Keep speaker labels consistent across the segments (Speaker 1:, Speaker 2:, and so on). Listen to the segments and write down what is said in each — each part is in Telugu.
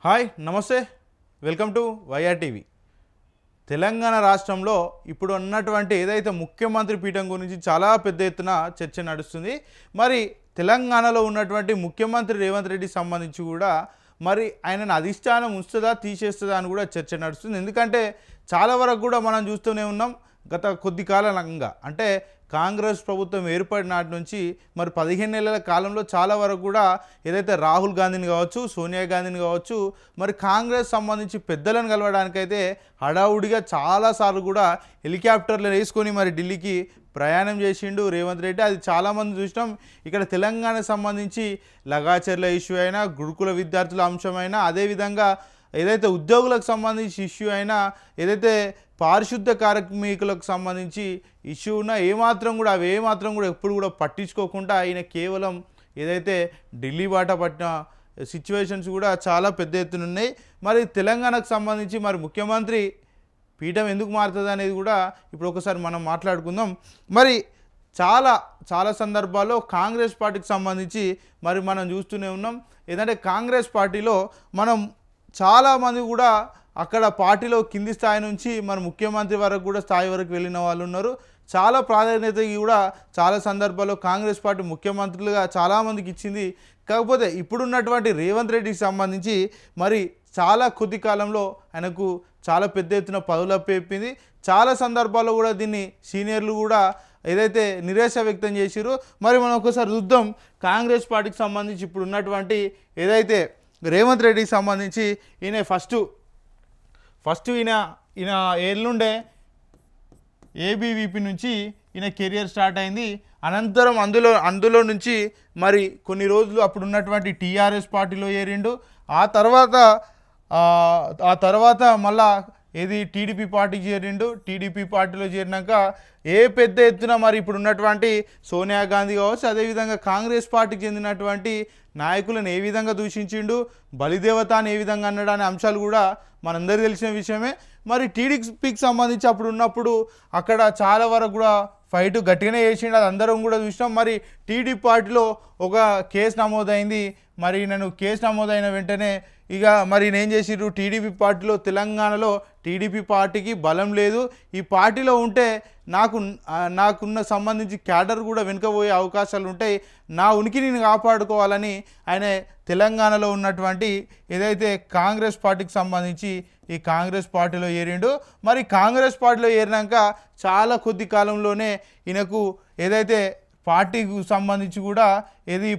Speaker 1: హాయ్ నమస్తే welcome to YR TV. Telangana రాష్ట్రంలో ఇప్పుడు ఉన్నటువంటి ఏదైతే ముఖ్యమంత్రి పీఠం గురించి చాలా పెద్ద ఎత్తున చర్చ నడుస్తుంది. మరి తెలంగాణలో ఉన్నటువంటి ముఖ్యమంత్రి రేవంత్ రెడ్డి సంబంధించి కూడా మరి ఆయనను అధిష్టానం ఉంచుతుందా తీసేస్తుందా అని కూడా చర్చ నడుస్తుంది. ఎందుకంటే చాలా వరకు కూడా మనం చూస్తూనే ఉన్నాం. గత కొద్ది కాలంగా అంటే కాంగ్రెస్ ప్రభుత్వం ఏర్పడిన నాటి నుంచి మరి 15 నెలల కాలంలో చాలా వరకు కూడా ఏదైతే రాహుల్ గాంధీని కావచ్చు, సోనియా గాంధీని కావచ్చు, మరి కాంగ్రెస్ సంబంధించి పెద్దలను కలవడానికైతే హడావుడిగా చాలాసార్లు కూడా హెలికాప్టర్లు వేసుకొని మరి ఢిల్లీకి ప్రయాణం చేసిండు రేవంత్ రెడ్డి. అది చాలామంది చూసినాం. ఇక్కడ తెలంగాణకు సంబంధించి లగాచర్ల ఇష్యూ అయినా, గురుకుల విద్యార్థుల అంశమైనా, అదేవిధంగా ఏదైతే ఉద్యోగులకు సంబంధించి ఇష్యూ అయినా, ఏదైతే పారిశుద్ధ కార్మికులకు సంబంధించి ఇష్యూ ఉన్నా ఏమాత్రం కూడా ఎప్పుడు కూడా పట్టించుకోకుండా ఆయన కేవలం ఏదైతే ఢిల్లీ బాట పట్టిన సిచ్యువేషన్స్ కూడా చాలా పెద్ద ఎత్తున ఉన్నాయి. మరి తెలంగాణకు సంబంధించి మరి ముఖ్యమంత్రి పీఠం ఎందుకు మారుతుంది అనేది కూడా ఇప్పుడు ఒకసారి మనం మాట్లాడుకుందాం. మరి చాలా సందర్భాల్లో కాంగ్రెస్ పార్టీకి సంబంధించి మరి మనం చూస్తూనే ఉన్నాం. ఏదంటే కాంగ్రెస్ పార్టీలో మనం చాలామంది కూడా అక్కడ పార్టీలో కింది స్థాయి నుంచి మన ముఖ్యమంత్రి వరకు కూడా స్థాయి వరకు వెళ్ళిన వాళ్ళు ఉన్నారు. చాలా ప్రాధాన్యత కూడా చాలా సందర్భాల్లో కాంగ్రెస్ పార్టీ ముఖ్యమంత్రులుగా చాలామందికి ఇచ్చింది. కాకపోతే ఇప్పుడున్నటువంటి రేవంత్ రెడ్డికి సంబంధించి మరి చాలా కొద్ది కాలంలో ఆయనకు చాలా పెద్ద ఎత్తున పదవులు అప్పచెప్పింది. చాలా సందర్భాల్లో కూడా దీన్ని సీనియర్లు కూడా ఏదైతే నిరాశ వ్యక్తం చేసిరో మరి మనం ఒకసారి చూద్దాం. కాంగ్రెస్ పార్టీకి సంబంధించి ఇప్పుడు ఉన్నటువంటి ఏదైతే రేవంత్ రెడ్డికి సంబంధించి ఈయన ఫస్ట్ ఈయన ఎల్లుండే ఏబీవీపీ నుంచి ఈయన కెరియర్ స్టార్ట్ అయింది. అనంతరం అందులో నుంచి మరి కొన్ని రోజులు అప్పుడు ఉన్నటువంటి టీఆర్ఎస్ పార్టీలో చేరిండు. ఆ తర్వాత మళ్ళా ఏది టీడీపీ పార్టీకి చేరిండు. టీడీపీ పార్టీలో చేరినాక పెద్ద ఎత్తున మరి ఇప్పుడు ఉన్నటువంటి సోనియా గాంధీ కావచ్చు, అదేవిధంగా కాంగ్రెస్ పార్టీకి చెందినటువంటి నాయకులను ఏ విధంగా దూషించిండు, బలిదేవత అని ఏ విధంగా అన్నాడు అనే అంశాలు కూడా మనందరికీ తెలిసిన విషయమే. మరి టీడీపీకి సంబంధించి అప్పుడు ఉన్నప్పుడు అక్కడ చాలా వరకు కూడా ఫైట్ గట్టిగానే చేసిండు, అది అందరం కూడా చూసినాం. మరి టీడీపీ పార్టీలో ఒక కేసు నమోదైంది. మరి నేను కేసు నమోదైన వెంటనే ఇక మరి నేను చేసిర్రు టీడీపీ పార్టీలో తెలంగాణలో టీడీపీ పార్టీకి బలం లేదు, ఈ పార్టీలో ఉంటే నాకున్న సంబంధించి క్యాడర్ కూడా వెనుకపోయే అవకాశాలు ఉంటాయి, నా ఉనికిని నేను కాపాడుకోవాలని ఆయన తెలంగాణలో ఉన్నటువంటి ఏదైతే కాంగ్రెస్ పార్టీకి సంబంధించి ఈ కాంగ్రెస్ పార్టీలో చేరిండు. మరి కాంగ్రెస్ పార్టీలో చేరినాక చాలా కొద్ది కాలంలోనే ఈయనకు ఏదైతే పార్టీకి సంబంధించి కూడా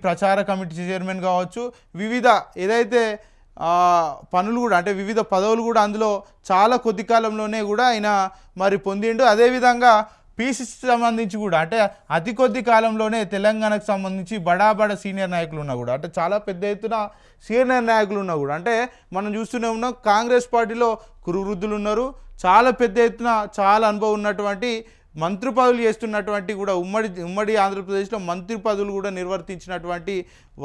Speaker 1: ప్రచార కమిటీ చైర్మన్ కావచ్చు, వివిధ ఏదైతే పనులు కూడా అంటే వివిధ పదవులు కూడా అందులో చాలా కొద్ది కాలంలోనే కూడా ఆయన మరి పొందిండు. అదేవిధంగా పీసీసీ సంబంధించి కూడా అంటే అతి కొద్ది కాలంలోనే తెలంగాణకు సంబంధించి బడా సీనియర్ నాయకులు ఉన్నా కూడా అంటే చాలా పెద్ద ఎత్తున సీనియర్ నాయకులు ఉన్నా కూడా అంటే మనం చూస్తూనే ఉన్నాం. కాంగ్రెస్ పార్టీలో కురువృద్ధులు ఉన్నారు, చాలా పెద్ద ఎత్తున చాలా అనుభవం ఉన్నటువంటి మంత్రి పదవులు చేస్తున్నటువంటి కూడా ఉమ్మడి ఆంధ్రప్రదేశ్లో మంత్రి పదవులు కూడా నిర్వర్తించినటువంటి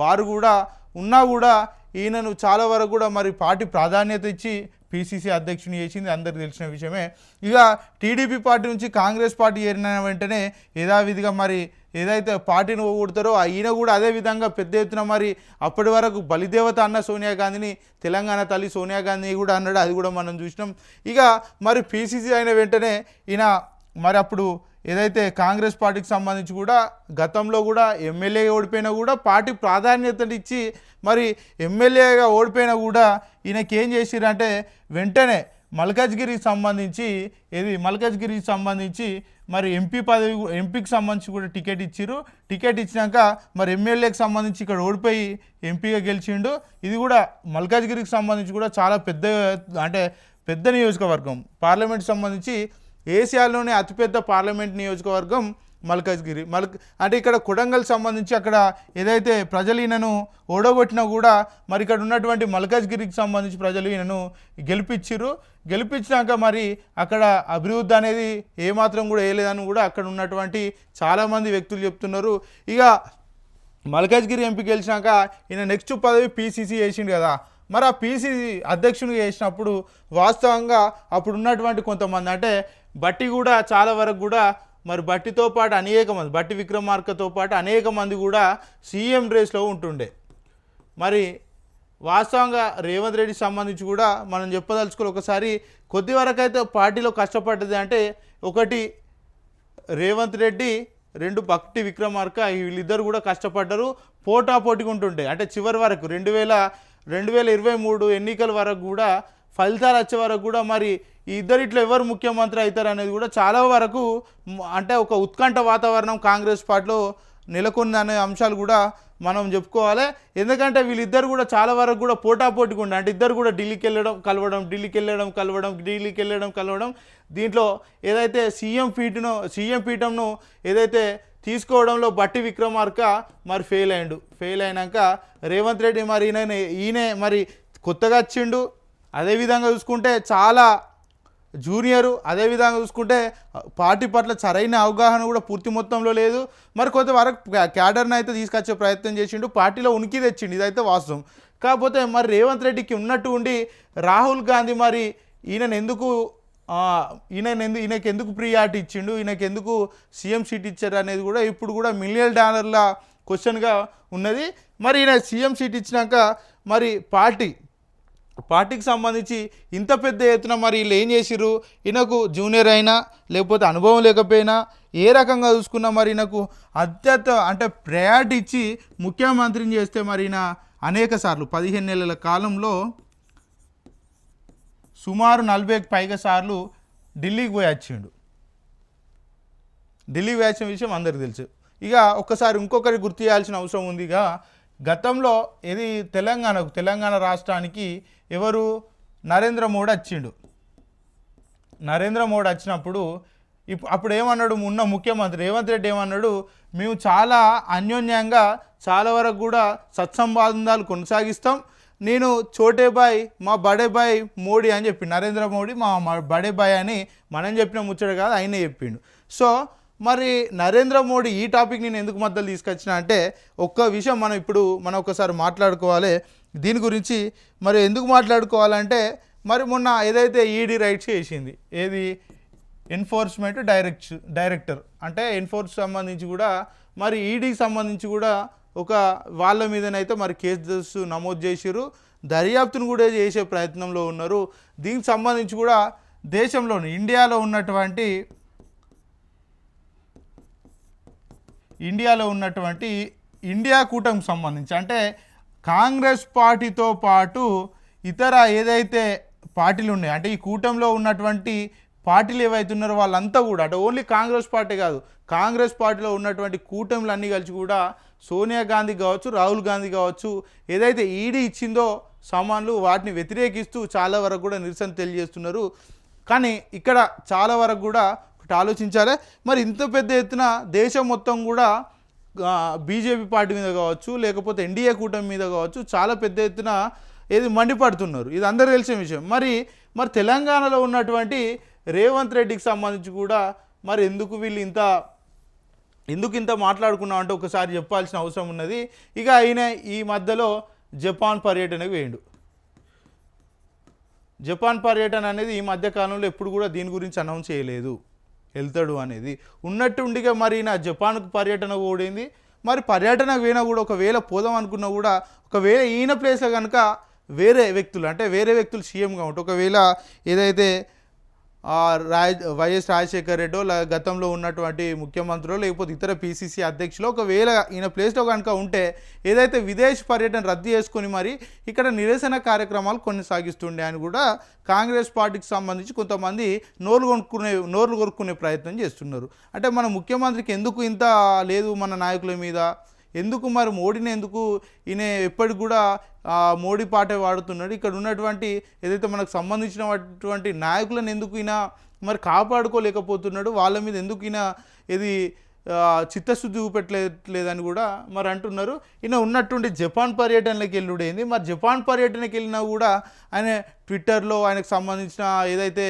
Speaker 1: వారు కూడా ఉన్నా కూడా ఈయనను చాలా వరకు కూడా మరి పార్టీ ప్రాధాన్యత ఇచ్చి పీసీసీ అధ్యక్షుని చేసింది అందరికీ తెలిసిన విషయమే. ఇక టీడీపీ పార్టీ నుంచి కాంగ్రెస్ పార్టీ చేరిన వెంటనే యథావిధిగా మరి ఏదైతే పార్టీని పోగొడతారో ఈయన కూడా అదేవిధంగా పెద్ద ఎత్తున మరి అప్పటి వరకు బలిదేవత అన్న సోనియా గాంధీని తెలంగాణ తల్లి సోనియా గాంధీ కూడా అన్నాడు, అది కూడా మనం చూసినాం. ఇక మరి పీసీసీ అయిన వెంటనే ఈయన మరి అప్పుడు ఏదైతే కాంగ్రెస్ పార్టీకి సంబంధించి కూడా గతంలో కూడా ఎమ్మెల్యేగా ఓడిపోయినా కూడా పార్టీ ప్రాధాన్యతనిచ్చి మరి ఎమ్మెల్యేగా ఓడిపోయినా కూడా ఈయనకేం చేసిరంటే వెంటనే మల్కాజ్గిరికి సంబంధించి మరి ఎంపీకి సంబంధించి కూడా టికెట్ ఇచ్చిర్రు. టికెట్ ఇచ్చినాక మరి ఎమ్మెల్యేకి సంబంధించి ఇక్కడ ఓడిపోయి ఎంపీగా గెలిచిండు. ఇది కూడా మల్కాజ్గిరికి సంబంధించి కూడా చాలా పెద్ద నియోజకవర్గం, పార్లమెంట్ సంబంధించి ఏసియాలోనే అతిపెద్ద పార్లమెంట్ నియోజకవర్గం మల్కాజ్గిరి. అంటే ఇక్కడ కొడంగల్ సంబంధించి అక్కడ ఏదైతే ప్రజలు ఈయనను ఓడగొట్టినా కూడా మరి ఇక్కడ ఉన్నటువంటి మల్కాజ్గిరికి సంబంధించి ప్రజలు ఈయనను గెలిపించినాక మరి అక్కడ అభివృద్ధి అనేది ఏమాత్రం కూడా వేయలేదని కూడా అక్కడ ఉన్నటువంటి చాలామంది వ్యక్తులు చెప్తున్నారు. ఇక మల్కాజ్గిరి ఎంపీ గెలిచినాక ఈయన నెక్స్ట్ పదవి పీసీసీ చేసిండు కదా. మరి ఆ పీసీసీ అధ్యక్షునిగా చేసినప్పుడు వాస్తవంగా అప్పుడు ఉన్నటువంటి కొంతమంది అంటే బట్టి కూడా చాలా వరకు కూడా మరి బట్టితో పాటు అనేక మంది బట్టి విక్రమార్కతో పాటు అనేక మంది కూడా సీఎం రేస్లో ఉంటుండే. మరి వాస్తవంగా రేవంత్ రెడ్డికి సంబంధించి కూడా మనం చెప్పదలుచుకోవాలి. ఒకసారి కొద్ది వరకు అయితే పార్టీలో కష్టపడ్డది అంటే ఒకటి రేవంత్ రెడ్డి, రెండు భక్తి విక్రమార్క, వీళ్ళిద్దరు కూడా కష్టపడ్డారు. పోటాపోటీగా ఉంటుండే అంటే చివరి వరకు 2023 ఎన్నికల వరకు కూడా ఫలితాలు వచ్చే వరకు కూడా మరి ఈ ఇద్దరిట్లో ఎవరు ముఖ్యమంత్రి అవుతారు అనేది కూడా చాలా వరకు అంటే ఒక ఉత్కంఠ వాతావరణం కాంగ్రెస్ పార్టీలో నెలకొందనే అంశాలు కూడా మనం చెప్పుకోవాలి. ఎందుకంటే వీళ్ళిద్దరు కూడా చాలా వరకు కూడా పోటాపోటీగా ఉండే అంటే ఇద్దరు కూడా ఢిల్లీకి వెళ్ళడం కలవడం దీంట్లో ఏదైతే సీఎం పీఠంను ఏదైతే తీసుకోవడంలో బట్టి విక్రమార్క మరి ఫెయిల్ అయినాక రేవంత్ రెడ్డి మరి ఈయన మరి కొత్తగా వచ్చిండు. అదేవిధంగా చూసుకుంటే చాలా జూనియరు, అదేవిధంగా చూసుకుంటే పార్టీ పట్ల సరైన అవగాహన కూడా పూర్తి మొత్తంలో లేదు. మరి కొంతవరకు క్యాడర్ని అయితే తీసుకొచ్చే ప్రయత్నం చేసిండు, పార్టీలో ఉనికి తెచ్చిండు, ఇదైతే వాస్తవం. కాకపోతే మరి రేవంత్ రెడ్డికి ఉన్నట్టు ఉండి రాహుల్ గాంధీ మరి ఈయనకి ఎందుకు ప్రియారిటీ ఇచ్చిండు, ఈయనకి ఎందుకు సీఎం సీట్ ఇచ్చారు అనేది కూడా ఇప్పుడు కూడా $1 మిలియన్ క్వశ్చన్గా ఉన్నది. మరి ఈయన సీఎం సీట్ ఇచ్చినాక మరి పార్టీకి సంబంధించి ఇంత పెద్ద ఎత్తున మరి వీళ్ళు ఏం చేసిర్రు, ఈయనకు జూనియర్ అయినా లేకపోతే అనుభవం లేకపోయినా ఏ రకంగా చూసుకున్నా మరి ఈయనకు అంటే ప్రయారిటీ ఇచ్చి ముఖ్యమంత్రిని చేస్తే మరి ఈయన అనేక సార్లు 15 నెలల కాలంలో సుమారు 40కి పైగా సార్లు ఢిల్లీకి పోయి వచ్చిండు. ఢిల్లీకి పోయి వచ్చిన విషయం అందరికీ తెలుసు. ఇక ఒక్కసారి ఇంకొకరి గుర్తు చేయాల్సిన అవసరం ఉంది. ఇక గతంలో ఇది తెలంగాణ రాష్ట్రానికి ఎవరు నరేంద్ర మోడీ వచ్చిండు. నరేంద్ర మోడీ వచ్చినప్పుడు అప్పుడు ఏమన్నాడు ఉన్న ముఖ్యమంత్రి రేవంత్ రెడ్డి ఏమన్నాడు, మేము చాలా అన్యోన్యంగా చాలా వరకు కూడా సత్సంబంధాలు కొనసాగిస్తాం, నేను చోటే బాయ్ మా బడే బాయ్ మోడీ అని చెప్పిండు. నరేంద్ర మోడీ మా బడే బాయ్ అని మనం చెప్పిన ముచ్చట కాదు, ఆయనే చెప్పిండు. సో మరి నరేంద్ర మోడీ ఈ టాపిక్ నేను ఎందుకు మధ్యలో తీసుకొచ్చిన అంటే ఒక్క విషయం మనం ఒకసారి మాట్లాడుకోవాలి దీని గురించి. మరి ఎందుకు మాట్లాడుకోవాలంటే మరి మొన్న ఏదైతే ఈడీ రైట్స్ చేసింది, ఏది ఎన్ఫోర్స్మెంట్ డైరెక్టర్ అంటే ఎన్ఫోర్స్ సంబంధించి కూడా మరి ఈడీకి సంబంధించి కూడా ఒక వాళ్ళ మీదనైతే మరి కేసు నమోదు చేసిరు, దర్యాప్తును కూడా చేసే ప్రయత్నంలో ఉన్నారు. దీనికి సంబంధించి కూడా దేశంలోని ఇండియాలో ఉన్నటువంటి ఇండియా కూటమికి సంబంధించి అంటే కాంగ్రెస్ పార్టీతో పాటు ఇతర ఏదైతే పార్టీలు ఉన్నాయి అంటే ఈ కూటమిలో ఉన్నటువంటి పార్టీలు ఏవైతే ఉన్నారో వాళ్ళంతా కూడా అంటే ఓన్లీ కాంగ్రెస్ పార్టీ కాదు, కాంగ్రెస్ పార్టీలో ఉన్నటువంటి కూటమిలు అన్నీ కలిసి కూడా సోనియా గాంధీ కావచ్చు, రాహుల్ గాంధీ కావచ్చు, ఏదైతే ఈడీ ఇచ్చిందో సామాన్లు వాటిని వ్యతిరేకిస్తూ చాలా వరకు కూడా నిరసన తెలియజేస్తున్నారు. కానీ ఇక్కడ చాలా వరకు కూడా ఒకటి ఆలోచించాలి, మరి ఇంత పెద్ద ఎత్తున దేశం మొత్తం కూడా బీజేపీ పార్టీ మీద కావచ్చు లేకపోతే ఎన్డీఏ కూటమి మీద కావచ్చు చాలా పెద్ద ఎత్తున మండిపడుతున్నారు, ఇది అందరూ తెలిసిన విషయం. మరి తెలంగాణలో ఉన్నటువంటి రేవంత్ రెడ్డికి సంబంధించి కూడా మరి వీళ్ళు ఇంత మాట్లాడుకున్నాం అంటే ఒకసారి చెప్పాల్సిన అవసరం ఉన్నది. ఇక ఆయన ఈ మధ్యలో జపాన్ పర్యటనకు వేయండు. జపాన్ పర్యటన అనేది ఈ మధ్యకాలంలో ఎప్పుడు కూడా దీని గురించి అనౌన్స్ చేయలేదు, వెళ్తాడు అనేది ఉన్నట్టుండిగా మరి నా జపాన్కు పర్యటన ఓడింది. మరి పర్యటనకు పోయినా కూడా ఒకవేళ పోదాం అనుకున్నా కూడా ఒకవేళ ఈయన ప్లేస్లో కనుక వేరే వ్యక్తులు సీఎంగా ఉంటే ఒకవేళ ఏదైతే వైఎస్ రాజశేఖర్ రెడ్డో గతంలో ఉన్నటువంటి ముఖ్యమంత్రులు లేకపోతే ఇతర పీసీసీ అధ్యక్షులు ఒకవేళ ఈయన ప్లేస్లో కనుక ఉంటే ఏదైతే విదేశీ పర్యటన రద్దు చేసుకొని మరి ఇక్కడ నిరసన కార్యక్రమాలు కొనసాగిస్తుండే అని కూడా కాంగ్రెస్ పార్టీకి సంబంధించి కొంతమంది నోర్లు కొరుక్కునే ప్రయత్నం చేస్తున్నారు. అంటే మన ముఖ్యమంత్రికి ఎందుకు ఇంత లేదు మన నాయకుల మీద, ఎందుకు మరి మోడీని ఎందుకు ఈయన ఎప్పటికి కూడా మోడీ పాటే వాడుతున్నాడు, ఇక్కడ ఉన్నటువంటి ఏదైతే మనకు సంబంధించినటువంటి నాయకులను ఎందుకు ఈయన మరి కాపాడుకోలేకపోతున్నాడు, వాళ్ళ మీద ఎందుకు ఈయన చిత్తశుద్ధి చూపెట్టలేదని కూడా మరి అంటున్నారు. ఈయన ఉన్నట్టుండి జపాన్ పర్యటనలోకి వెళ్ళుడైంది. మరి జపాన్ పర్యటనకి వెళ్ళినా కూడా ఆయన ట్విట్టర్లో ఆయనకు సంబంధించిన ఏదైతే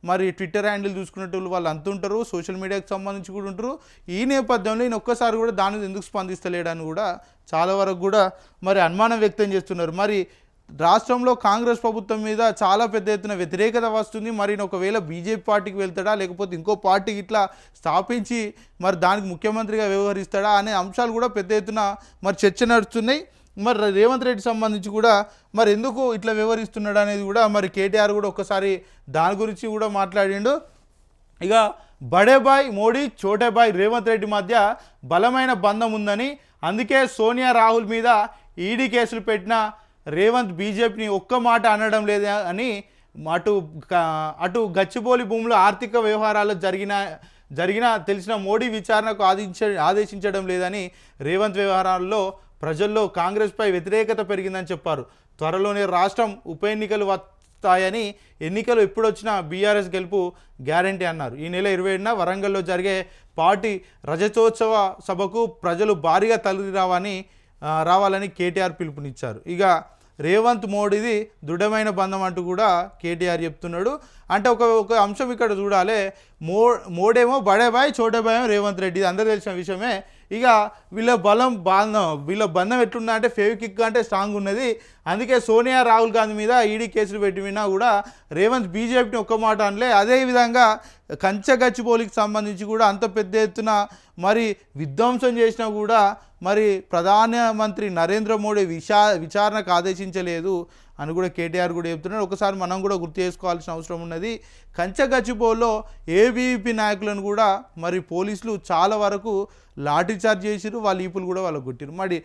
Speaker 1: మరి ట్విట్టర్ హ్యాండిల్ చూసుకునేటోళ్ళు వాళ్ళు అంత ఉంటారు, సోషల్ మీడియాకి సంబంధించి కూడా ఉంటారు. ఈ నేపథ్యంలో ఈయన ఒక్కసారి కూడా దాని మీద ఎందుకు స్పందిస్తలేడని కూడా చాలా వరకు కూడా మరి అనుమానం వ్యక్తం చేస్తున్నారు. మరి రాష్ట్రంలో కాంగ్రెస్ ప్రభుత్వం మీద చాలా పెద్ద ఎత్తున వ్యతిరేకత వస్తుంది. మరి ఒకవేళ బీజేపీ పార్టీకి వెళ్తాడా లేకపోతే ఇంకో పార్టీకి ఇట్లా స్థాపించి మరి దానికి ముఖ్యమంత్రిగా వ్యవహరిస్తాడా అనే అంశాలు కూడా పెద్ద ఎత్తున మరి చర్చ నడుస్తున్నాయి. మరి రేవంత్ రెడ్డి సంబంధించి కూడా మరి ఎందుకు ఇట్లా వివరిస్తున్నాడు అనేది కూడా మరి కేటీఆర్ కూడా ఒక్కసారి దాని గురించి కూడా మాట్లాడిండు. ఇక బడేబాయ్ మోడీ చోటేబాయ్ రేవంత్ రెడ్డి మధ్య బలమైన బంధం ఉందని, అందుకే సోనియా రాహుల్ మీద ఈడీ కేసులు పెట్టిన రేవంత్ బీజేపీని ఒక్క మాట అనడం లేదా అని అటు గచ్చిబౌలి భూముల ఆర్థిక వ్యవహారాలు జరిగిన తెలిసిన మోడీ విచారణకు ఆదేశించడం లేదని, రేవంత్ వ్యవహారాల్లో ప్రజల్లో కాంగ్రెస్పై వ్యతిరేకత పెరిగిందని చెప్పారు. త్వరలోనే రాష్ట్రం ఉప ఎన్నికలు వస్తాయని, ఎన్నికలు ఎప్పుడొచ్చినా బీఆర్ఎస్ గెలుపు గ్యారంటీ అన్నారు. ఈ నెల 27న వరంగల్లో జరిగే పార్టీ రజతోత్సవ సభకు ప్రజలు భారీగా రావాలని కేటీఆర్ పిలుపునిచ్చారు. ఇక రేవంత్ మోడీది దృఢమైన బంధం అంటూ కూడా కేటీఆర్ చెప్తున్నాడు. అంటే ఒక అంశం ఇక్కడ చూడాలి, మోడేమో బడేబాయ్ చోటేబాయ్ రేవంత్ రెడ్డి, అందరూ తెలిసిన విషయమే. ఇక వీళ్ళ బంధం ఎట్లుందా అంటే ఫేవికిక్ అంటే స్ట్రాంగ్ ఉన్నది. అందుకే సోనియా రాహుల్ గాంధీ మీద ఈడీ కేసులు పెట్టినా కూడా రేవంత్ బీజేపీని ఒక్క మాట అనలే. అదేవిధంగా గచ్చిబౌలికి సంబంధించి కూడా అంత పెద్ద ఎత్తున మరి విధ్వంసం చేసినా కూడా మరి ప్రధానమంత్రి నరేంద్ర మోడీ విచారణకు ఆదేశించలేదు అని కూడా కేటీఆర్ కూడా చెప్తున్నాడు. ఒకసారి మనం కూడా గుర్తు చేసుకోవాల్సిన అవసరం ఉన్నది. గచ్చిబౌలిలో ఏబీవీపీ నాయకులను కూడా మరి పోలీసులు చాలా వరకు లాఠీచార్జ్ చేసిరు, వాళ్ళ ఈపులు కూడా వాళ్ళకు కొట్టిరు. మరి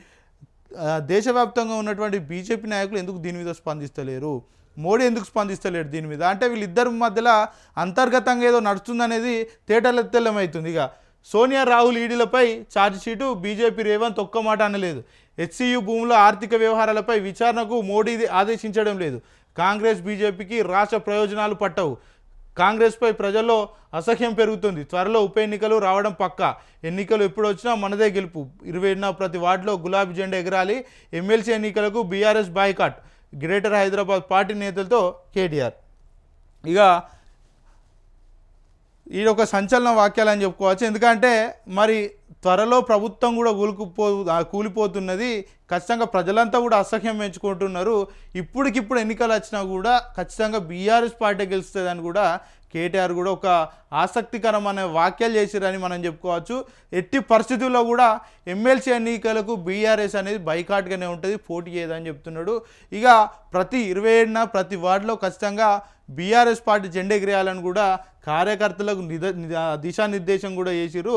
Speaker 1: దేశవ్యాప్తంగా ఉన్నటువంటి బీజేపీ నాయకులు ఎందుకు దీని మీద స్పందిస్తలేరు, మోడీ ఎందుకు స్పందిస్తలేరు దీని మీద అంటే వీళ్ళిద్దరి మధ్యలో అంతర్గతంగా ఏదో నడుస్తుందనేది తెల్లమవుతుంది. ఇక సోనియా రాహుల్ ఈడీలపై ఛార్జ్షీటు, బీజేపీ రేవంత్ ఒక్క మాట అనలేదు. హెచ్సియు భూముల ఆర్థిక వ్యవహారాలపై విచారణకు మోడీ ఆదేశించడం లేదు. కాంగ్రెస్ బీజేపీకి రాష్ట్ర ప్రయోజనాలు పట్టవు. కాంగ్రెస్పై ప్రజల్లో అసహ్యం పెరుగుతుంది. త్వరలో ఉప ఎన్నికలు రావడం పక్కా. ఎన్నికలు ఎప్పుడు వచ్చినా మనదే గెలుపు. 27న ప్రతి వార్డులో గులాబీ జెండా ఎగరాలి. ఎమ్మెల్సీ ఎన్నికలకు BRS boycott. Greater Hyderabad party నేతలతో కేటీఆర్. ఇక ఈ ఒక సంచలన వాక్యాలు అని చెప్పుకోవచ్చు. ఎందుకంటే మరి త్వరలో ప్రభుత్వం కూడా కూలిపోతున్నది. ఖచ్చితంగా ప్రజలంతా కూడా అసహ్యం పెంచుకుంటున్నారు. ఇప్పటికిప్పుడు ఎన్నికలు వచ్చినా కూడా ఖచ్చితంగా బీఆర్ఎస్ పార్టీ గెలుస్తుందని కూడా కేటీఆర్ కూడా ఒక ఆసక్తికరమైన వాక్యాలు చేసిరని మనం చెప్పుకోవచ్చు. ఎట్టి పరిస్థితుల్లో కూడా ఎమ్మెల్సీ ఎన్నికలకు బీఆర్ఎస్ అనేది బైకాట్గానే ఉంటుంది, పోటీ చేయదని చెప్తున్నాడు. ఇక ప్రతి 27న ప్రతి వార్డులో ఖచ్చితంగా బీఆర్ఎస్ పార్టీ జెండా ఎగిరేయాలని కూడా కార్యకర్తలకు దిశానిర్దేశం కూడా చేసిరు.